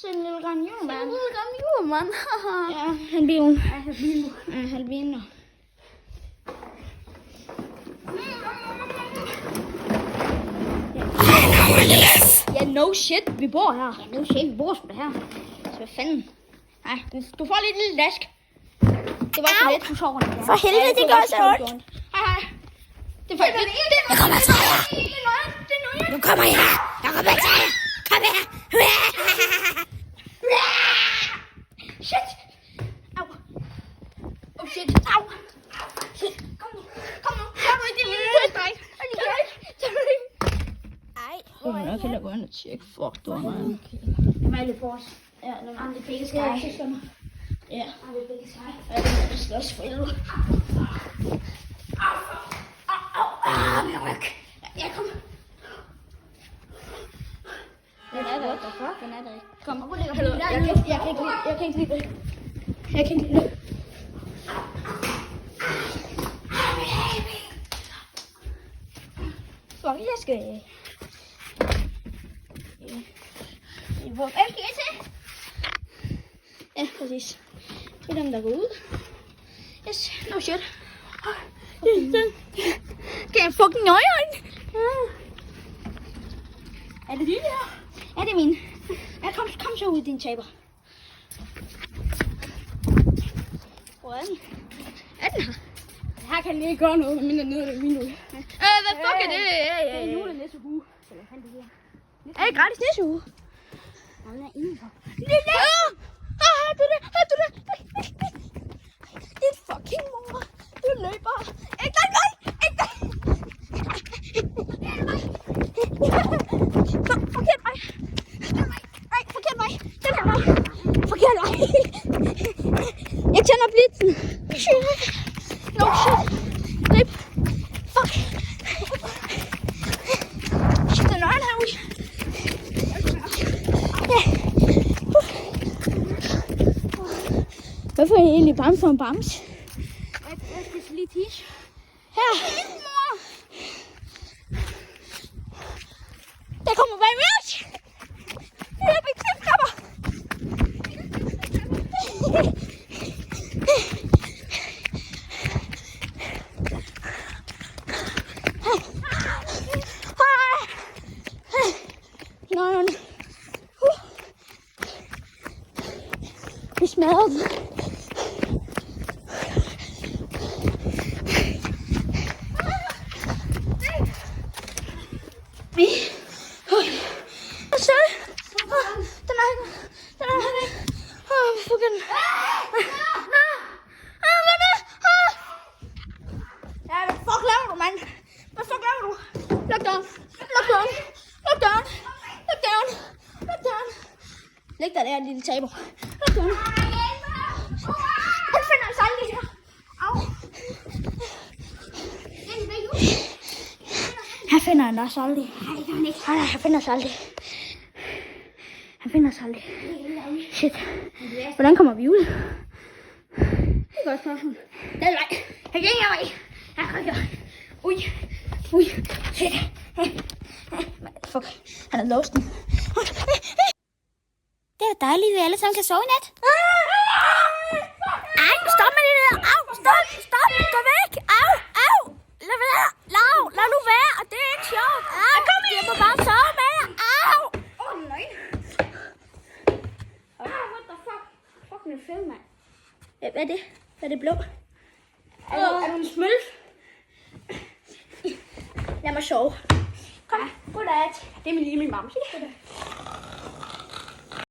Så en lille gammel julemand. En lille gammel julemand. Ja, han bliver jo. Ja, Han vinder. Ja, no shit, vi bor her. Ja, nu ser vi bor sgu da her. Så hvad fanden? Nej, du får lidt lille dask. Det var så lidt, du sover. For helvede, det gør så ondt. Hej. Det er faktisk det. Jeg kommer til jer. Det er noget. Nu kommer jeg. Jeg kommer til jer. Kom her. Shit. Au. Oh shit. Au. Shit. Kom nu. Jeg må ikke det. Ej. Jeg må nok hellere gå ind og tjekke. Fuck, du er meget. Jeg er lidt for os. Ja, lad mig. Det er begge Ja, skaj. Ja. Det er begge skaj. Ja, det er slås for helvede. Min ryg. Ja, kom. Den er der. Den er der ikke. Kom. Hallo. Jeg kan ikke lide det. Jeg kan ikke lide det. Fuck, jeg skal... Hvem skal jeg til? Ja, præcis. Det er dem, der går ud. Yes, no shit. Kan jeg fucking nøjeren? Er det din her? Ja, det er min. Ja, kom så ud, din taber. Hvor er den? Er den her? Her kan den ikke gøre noget, mindre nede af det vindue. Hvad fuck er det? Det er en julennissehue. Eller hvad det her? Er det gratis nissehue? Nej, den er indenfor. Har du det? Har du det? Din fucking mor. Du løber. Ikke dig. Forkert vej. Nej, forkert vej. Den her vej. Forkert vej. Jeg tænder blitzen. No shit. Rip. Fuck. Shit, den er herude. Hvorfor er jeg egentlig bange for en bams? Jeg skal lige tisse. Her. Der kommer bare en mus. Jeg fik 5 krabber. Nej. Vi smadrede den. Hvad så? Den er ikke. Fuck den. Ja, hvad fuck laver du, mand? Hvad fuck laver du? Lockdown. Læg dig der, lille taber. Lockdown. Han finder os aldrig her. Au. Han finder os aldrig. Nej, han finder os aldrig. Shit. Hvordan kommer vi ud? Det er godt spørgsmål. Den vej. Han gik her vej. Ui. Shit. Fuck. Han har låst den. Det er dejligt, at vi alle sammen kan sove i nat. Ej, stop med det der. Au, stop. Gå væk. Au. Lad være. Lad nu være. Og det er ikke sjovt. Au, jeg må bare sove med jer. Au. Nej. What the fuck? Fucking film, mand. Hvad er det? Hvad er det blå? Er du en smølf? Lad mig sove. Kom, godnat. Det er min lille mamse.